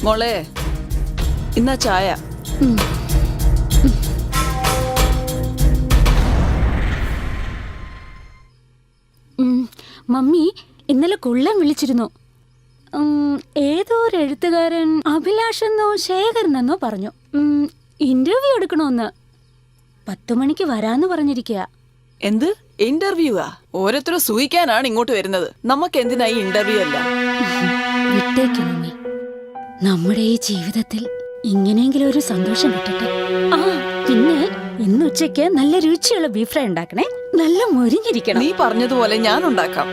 മോളെ ഇന്നാ ചായ. മമ്മി ഇന്നലെ കൊള്ളൻ വിളിച്ചിരുന്നു. ഏതോ ഒരു എഴുത്തുകാരൻ അഭിലാഷെന്നോ ശേഖരനെന്നോ പറഞ്ഞു ഇന്റർവ്യൂ എടുക്കണോന്ന്. 10 മണിക്ക് വരാന്ന് പറഞ്ഞിരിക്കുക. എന്ത് ഇന്റർവ്യൂവാ? ഓരോരുത്തരും സൂഹിക്കാനാണ് ഇങ്ങോട്ട് വരുന്നത്. നമുക്ക് എന്തിനാ ഈ ഇന്റർവ്യൂ അല്ല? വിട്ടേക്ക് മമ്മി, നമ്മുടെ ഈ ജീവിതത്തിൽ ഇങ്ങനെയെങ്കിലും ഒരു സന്തോഷം കിട്ടട്ടെ. ആ പിന്നെ ഇന്ന് ഉച്ചയ്ക്ക് നല്ല രുചിയുള്ള ബീഫ് ഫ്രൈ ഉണ്ടാക്കണേ. നല്ല മൊരിഞ്ഞിരിക്കണം. നീ പറഞ്ഞതുപോലെ ഞാൻ ഉണ്ടാക്കാം.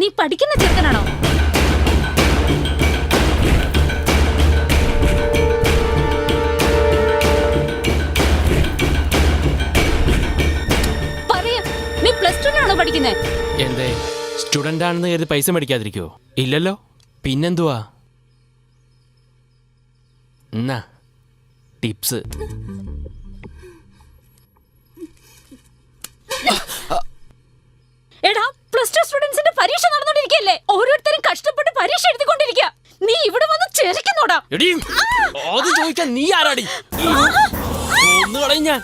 നീ പഠിക്കുന്ന ചെറുക്കനാണോ? പറയാ, നീ +2 പഠിക്കുന്നേ? എന്തേ സ്റ്റുഡന്റ് ആണെന്ന് കരുതി പൈസ മേടിക്കാതിരിക്കോ? ഇല്ലല്ലോ, പിന്നെന്തുവാ? എന്നാ ടിപ്സ്. എടാ, +2 സ്റ്റുഡന്റ്സിന്റെ പരീക്ഷ നടന്നുകൊണ്ടിരിക്കുകയല്ലേ? ഓരോരുത്തരും കഷ്ടപ്പെട്ട് പരീക്ഷ എഴുതിക്കൊണ്ടിരിക്കുക. നീ ഇവിടെ വന്ന് ചെറിക്കുന്നോടാ? അത് ചോദിക്കാൻ നീ ആരാടി? ഒന്ന് കളയും ഞാൻ.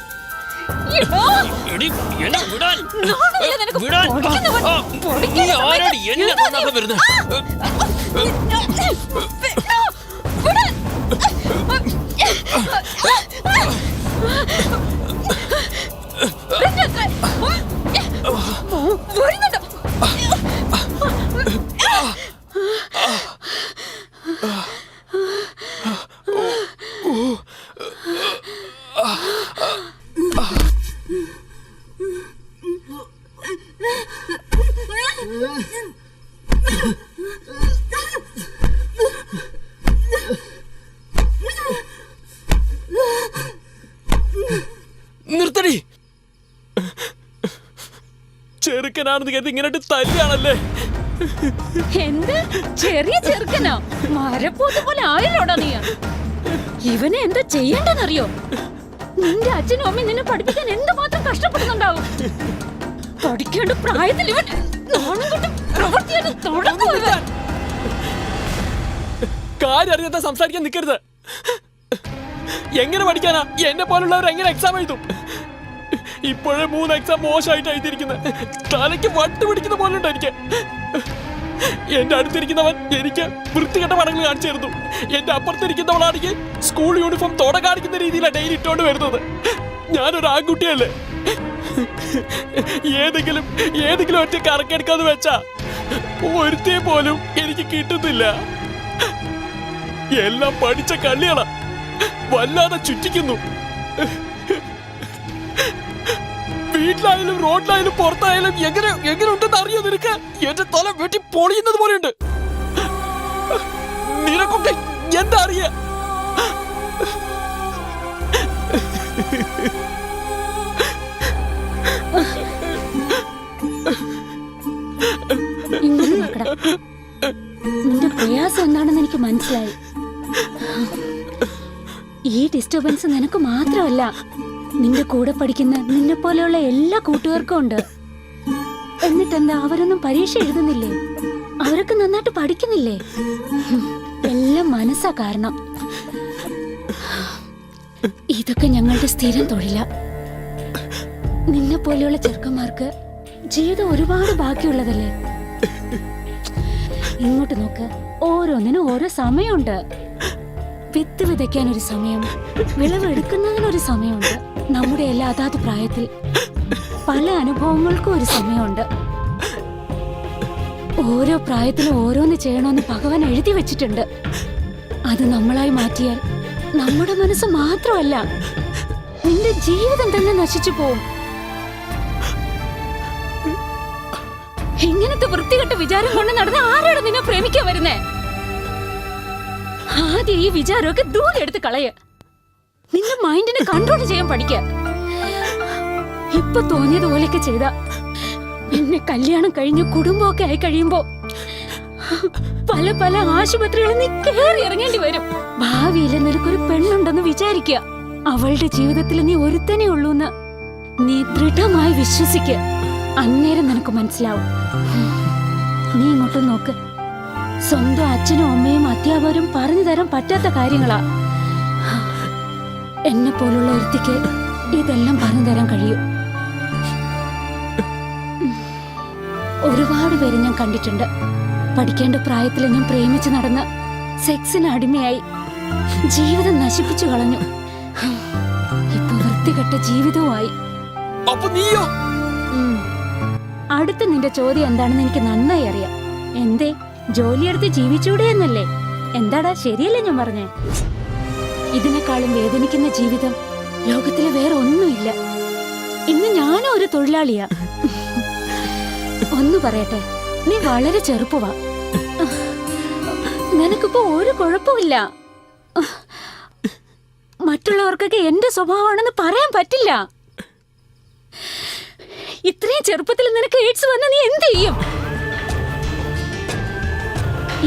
നിർത്തടി. ചെറുക്കനാണെന്ന് കരുതി ഇങ്ങനെ തല്ലിയാണല്ലേ? എന്ത് ചെറിയ ചെറുക്കനോ? മരപ്പോത്ത് പോലെ ആയില്ലോടാ നീ. ഇവനെ എന്താ ചെയ്യണ്ടെന്നറിയോ? നിന്റെ അച്ഛനും അമ്മയും നിന്നെ പഠിപ്പിക്കാൻ എന്തുമാത്രം കഷ്ടപ്പെടുന്നുണ്ടാവും. പഠിക്കേണ്ട പ്രായത്തിൽ ഇവൻ പ്രവർത്തിയാണ് തുടങ്ങുക. കാര്യം അറിയാത്ത സംസാരിക്കാൻ നിൽക്കരുത്. എങ്ങനെ പഠിക്കാനാ? എന്നെ പോലുള്ളവർ എങ്ങനെ എക്സാം എഴുതും? ഇപ്പോഴേ 3 എക്സാം മോശമായിട്ട് എഴുതിയിരിക്കുന്നത്. തലയ്ക്ക് വട്ട് പിടിക്കുന്ന പോലെ ഉണ്ട് എനിക്ക്. എന്റെ അടുത്തിരിക്കുന്നവൻ എനിക്ക് വൃത്തികെട്ട പടങ്ങൾ കാണിച്ചിരുന്നു. എന്റെ അപ്പുറത്തിരിക്കുന്നവളാണെങ്കിൽ സ്കൂൾ യൂണിഫോം തോട കാണിക്കുന്ന രീതിയിലാണ് ഡെയിലി ഇട്ടോണ്ട് വരുന്നത്. ഞാനൊരു ആൺകുട്ടിയല്ലേ? ഏതെങ്കിലും ഒറ്റ കറക്കെടുക്കാന്ന് വെച്ചാ ഒരുത്തേ പോലും എനിക്ക് കിട്ടുന്നില്ല. എല്ലാം പഠിച്ച കള്ളികളാ, വല്ലാതെ ചുറ്റിക്കുന്നു. വീട്ടിലായാലും റോഡിലായാലും പുറത്തായാലും എങ്ങനെ ഉണ്ടെന്ന് അറിയോ നിനക്ക്? എന്റെ തല വെട്ടി പൊളിയുന്നത് പോലെയുണ്ട്. നിനക്കൊക്കെ എന്താ അറിയ? നിന്റെ പ്രയാസം എന്താണെന്ന് എനിക്ക് മനസ്സിലായി. ഈ ഡിസ്റ്റർബൻസ് നിനക്ക് മാത്രമല്ല, നിന്റെ കൂടെ പഠിക്കുന്ന നിന്നെ പോലെയുള്ള എല്ലാ കൂട്ടുകാർക്കും ഉണ്ട്. എന്നിട്ടെന്താ അവരൊന്നും പരീക്ഷ എഴുതുന്നില്ലേ? അവരൊക്കെ നന്നായിട്ട് പഠിക്കുന്നില്ലേ? എല്ലാം മനസ്സാ കാരണം. ഇതൊക്കെ ഞങ്ങളുടെ സ്ഥിരം തൊഴിലാ. നിന്നെ പോലെയുള്ള ചെറുക്കന്മാർക്ക് ജീവിതം ഒരുപാട് ബാക്കിയുള്ളതല്ലേ? ഇങ്ങോട്ട് നോക്ക്, ഓരോന്നിനും ഓരോ സമയമുണ്ട്. വിത്ത് വിതയ്ക്കാൻ ഒരു സമയം, വിളവെടുക്കുന്നതിനൊരു സമയമുണ്ട്. നമ്മുടെ എല്ലാ അതാത് പ്രായത്തിൽ പല അനുഭവങ്ങൾക്കും ഒരു സമയമുണ്ട്. ഓരോ പ്രായത്തിലും ഓരോന്ന് ചെയ്യണമെന്ന് ഭഗവാൻ എഴുതി വെച്ചിട്ടുണ്ട്. അത് നമ്മളായി മാറ്റിയാൽ നമ്മുടെ മനസ്സ് മാത്രമല്ല, നിന്റെ ജീവിതം തന്നെ നശിച്ചു പോവും. ഇങ്ങനത്തെ വൃത്തികെട്ട വിചാരം കൊണ്ട് നടന്ന ആരോട് നിന്നെ പ്രേമിക്കാൻ വരുന്നേ? ആദ്യം ഈ വിചാരമൊക്കെ ദൂരെ എടുത്ത് കളയ. നിന്റെ മൈൻഡിനെ കൺട്രോൾ ചെയ്യാൻ പഠിക്ക. ഇപ്പൊ തോന്നിയതുപോലെയൊക്കെ ചെയ്ത പിന്നെ കല്യാണം കഴിഞ്ഞ് കുടുംബമൊക്കെ ആയി കഴിയുമ്പോ പല പല ആശുപത്രികളിൽ നീ കയറി ഇറങ്ങേണ്ടി വരും. ഭാവിയിൽ നിനക്കൊരു പെണ്ണുണ്ടെന്ന് വിചാരിക്കുക. അവളുടെ ജീവിതത്തിൽ നീ ഒരുത്തനെ ഉള്ളൂന്ന് നീ ദൃഢമായി വിശ്വസിക്ക. അന്നേരം നിനക്ക് മനസ്സിലാവും. നീ ഇങ്ങോട്ട് നോക്ക്. സ്വന്തം അച്ഛനും അമ്മയും അധ്യാപകരും പറഞ്ഞു തരാൻ പറ്റാത്ത കാര്യങ്ങളാ. എന്നെ പോലുള്ള ഒരുത്തിക്ക് ഇതെല്ലാം പറഞ്ഞു തരാൻ കഴിയും. ഒരുപാട് പേര് ഞാൻ കണ്ടിട്ടുണ്ട്. പഠിക്കേണ്ട പ്രായത്തിൽ ഞാൻ പ്രേമിച്ച് നടന്ന് സെക്സിന് അടിമയായി ജീവിതം നശിപ്പിച്ചു കളഞ്ഞു. ഇപ്പൊ വൃത്തികെട്ട ജീവിതവുമായി. അടുത്ത നിന്റെ ചോദ്യം എന്താണെന്ന് എനിക്ക് നന്നായി അറിയാം. എന്തേ, ജോലിയെടുത്ത് ജീവിച്ചൂടെ എന്നല്ലേ? എന്താടാ, ശരിയല്ലേ ഞാൻ പറഞ്ഞേ? ഇതിനേക്കാളും വേദനിക്കുന്ന ജീവിതം ലോകത്തിലെ വേറെ ഒന്നുമില്ല. ഇന്ന് ഞാനും ഒരു തൊഴിലാളിയാ. ഒന്ന് പറയട്ടെ, നീ വളരെ ചെറുപ്പവാ. നിനക്കിപ്പോ ഒരു കുഴപ്പമില്ല. മറ്റുള്ളവർക്കൊക്കെ എന്റെ സ്വഭാവമാണെന്ന് പറയാൻ പറ്റില്ല. ഇത്രയും ചെറുപ്പത്തിൽ നിനക്ക് എയ്ഡ്സ് വന്ന നീ എന്ത് ചെയ്യും?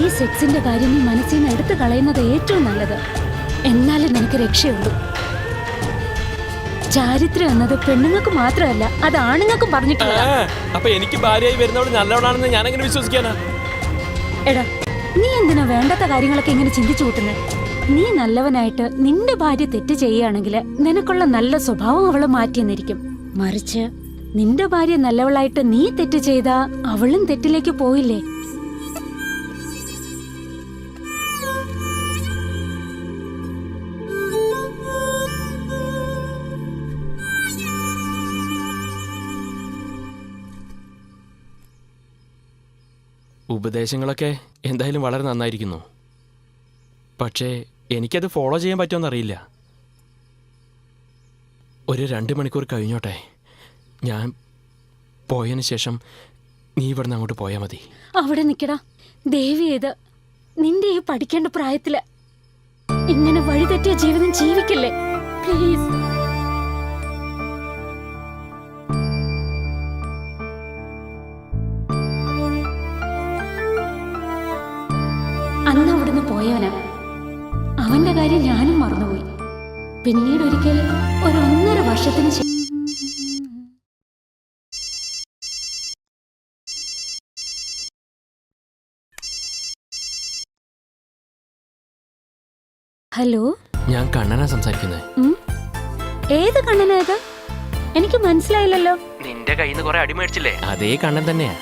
ഈ സെക്സിന്റെ കാര്യം നീ മനസ്സിൽ നിന്ന് എടുത്തു കളയുന്നത് ഏറ്റവും നല്ലത്. എന്നാലേ നിനക്ക് രക്ഷയുള്ളൂ. ചാരിത്രം എന്നത് പെണ്ണുങ്ങൾക്ക് മാത്രമല്ല, അത് ആണുങ്ങൾക്കും പറഞ്ഞിട്ടില്ല. അപ്പൊ എനിക്ക് ഭാര്യയായി വരുന്നവൾ നല്ലവളാണെന്ന് ഞാൻ എങ്ങനെ വിശ്വസിക്കാനാ? എടാ, നീ എന്തിനാ വേണ്ടാത്ത കാര്യങ്ങളൊക്കെ ഇങ്ങനെ ചിന്തിച്ചു കൂട്ടുന്നത്? നീ നല്ലവനായിട്ട് നിന്റെ ഭാര്യ തെറ്റ് ചെയ്യുകയാണെങ്കിൽ നിനക്കുള്ള നല്ല സ്വഭാവം അവള് മാറ്റിയെന്നിരിക്കും. മറിച്ച് നിന്റെ ഭാര്യ നല്ലവളായിട്ട് നീ തെറ്റ് ചെയ്താ അവളും തെറ്റിലേക്ക് പോയില്ലേ? ഉപദേശങ്ങളൊക്കെ എന്തായാലും വളരെ നന്നായിരിക്കുന്നു. പക്ഷേ എനിക്കത് ഫോളോ ചെയ്യാൻ പറ്റുമെന്നറിയില്ല. ഒരു 2 മണിക്കൂർ കഴിഞ്ഞോട്ടെ. ഞാൻ പോയതിന് ശേഷം നീ ഇവിടുന്ന് അങ്ങോട്ട് പോയാൽ മതി. അവിടെ നിക്കടാ. ദേവി ഏത് നിന്റെ ഈ പഠിക്കേണ്ട പ്രായത്തില് ഇങ്ങനെ വഴിതെറ്റിയ ജീവിതം ജീവിക്കില്ലേ? പ്ലീസ്. അന്ന് അവിടുന്ന് പോയവനാ. അവന്റെ കാര്യം ഞാനും മറന്നുപോയി. പിന്നീട് ഒരിക്കൽ ഒരു 1.5 വർഷത്തിന് ശേഷം ഹലോ, ഞാൻ കണ്ണനാ സംസാരിക്കുന്നത്. ഏത് കണ്ണനാ ഇത്? എനിക്ക് മനസ്സിലായില്ലല്ലോ. നിന്റെ കയ്യിൽ നിന്ന് കുറെ അടി മേടിച്ചില്ലേ, അതേ കണ്ണൻ തന്നെയാ.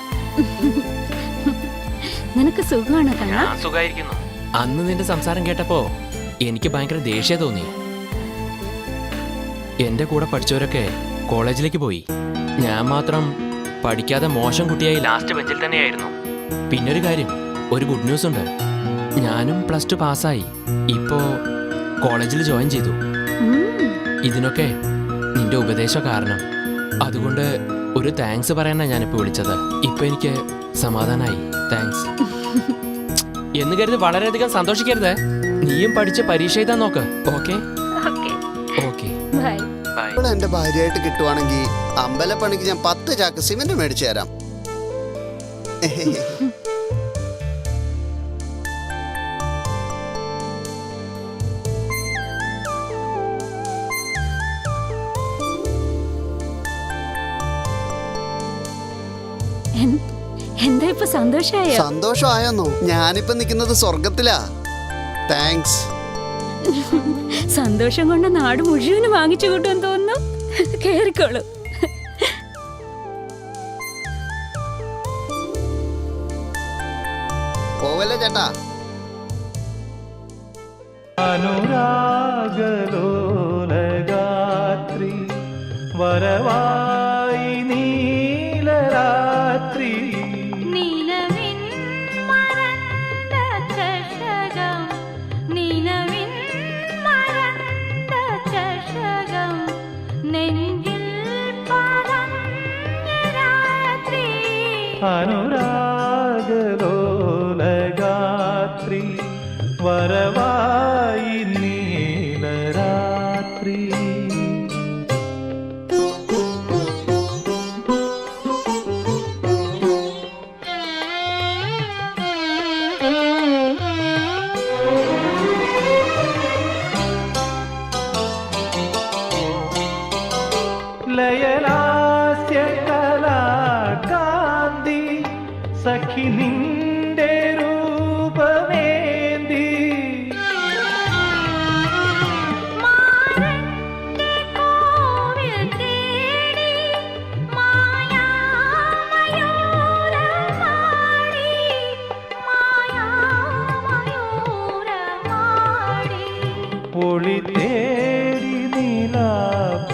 നിനക്ക് സുഖമാണ് കണ്ണ? ഞാൻ സുഖായിരിക്കുന്നു. അന്ന് നിന്റെ സംസാരം കേട്ടപ്പോ എനിക്ക് ഭയങ്കര ദേഷ്യം തോന്നി. എന്റെ കൂടെ പഠിച്ചവരൊക്കെ കോളേജിലേക്ക് പോയി. ഞാൻ മാത്രം പഠിക്കാതെ മോശം കുട്ടിയായി ലാസ്റ്റ് ബെഞ്ചിൽ തന്നെയായിരുന്നു. പിന്നൊരു കാര്യം, ഒരു ഗുഡ് ന്യൂസ് ഉണ്ട്. ഞാനും +2 പാസ്സായി. ഇപ്പോ കോളേജിൽ ജോയിൻ ചെയ്തു. ഇതിനൊക്കെ നിന്റെ ഉപദേശം കാരണം. അതുകൊണ്ട് ഒരു താങ്ക്സ് പറയാനാ ഞാനിപ്പോ വിളിച്ചത്. ഇപ്പൊ എനിക്ക് സമാധാനായി. താങ്ക്സ് എന്ന് കരുതി വളരെയധികം സന്തോഷിക്കരുത്. നീയും പഠിച്ച് പരീക്ഷ എഴുതാൻ നോക്ക്. Okay okay, bye. എന്റെ ഭാര്യയായിട്ട് കിട്ടുവാണെങ്കിൽ അമ്പലപ്പണിക്ക് ഞാൻ 10 ചാക്ക് സിമെന്റ് മേടിച്ചു തരാം. എന്താ ഇപ്പൊ സന്തോഷായോ? സന്തോഷമായോന്നോ? ഞാനിപ്പോ നിൽക്കുന്നത് സ്വർഗത്തിലാ. താങ്ക്സ്. സന്തോഷം കൊണ്ട് നാട് മുഴുവനും വാങ്ങിച്ചു കൂട്ടുമെന്ന് തോന്നുന്നു. കേറിക്കോളൂ. പോവല്ലേ ചേട്ടാ? അനുരാഗലോലഗാത്രി വരവായി നീലരാത്രി നിലവിൻ മറണ്ട ചഷകം നിലവിൻ മറണ്ട ചഷകം നെഞ്ചിൽ പതഞ്ഞ രാത്രി അനുരാഗലോലഗാത്രി വരവായി നീലരാത്രി ലയലാസ്യ കലാകാന്തി സഖി നിന്റെ രൂപമേന്തി മാറന്റെ കോവിൽ തേടി മായാമയൂരമാടി മായാമയൂരമാടി ഒളി തേടി നീലാപ്പൂക്കൾ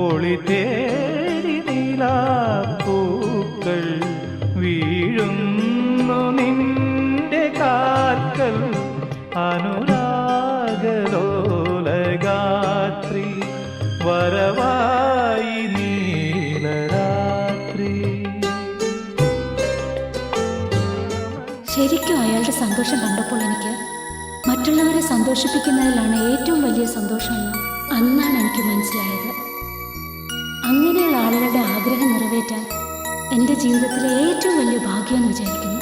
ഒളി തേടി നീലാപ്പൂക്കൾ വീഴുന്നു നിന്റെ കാൽക്കൽ അനുരാഗലോലഗാത്രി വരവായി നീലരാത്രി ശരിക്കും അയാളുടെ സന്തോഷം കണ്ടപ്പോൾ എനിക്ക് മറ്റുള്ളവരെ സന്തോഷിപ്പിക്കുന്നതിലാണ് ഏറ്റവും വലിയ സന്തോഷമെന്ന് അന്നാണ് എനിക്ക് മനസ്സിലായത്. അങ്ങനെയുള്ള ആളുകളുടെ ആഗ്രഹം നിറവേറ്റാൻ എൻ്റെ ജീവിതത്തിലെ ഏറ്റവും വലിയ ഭാഗ്യമെന്ന് വിചാരിക്കുന്നു.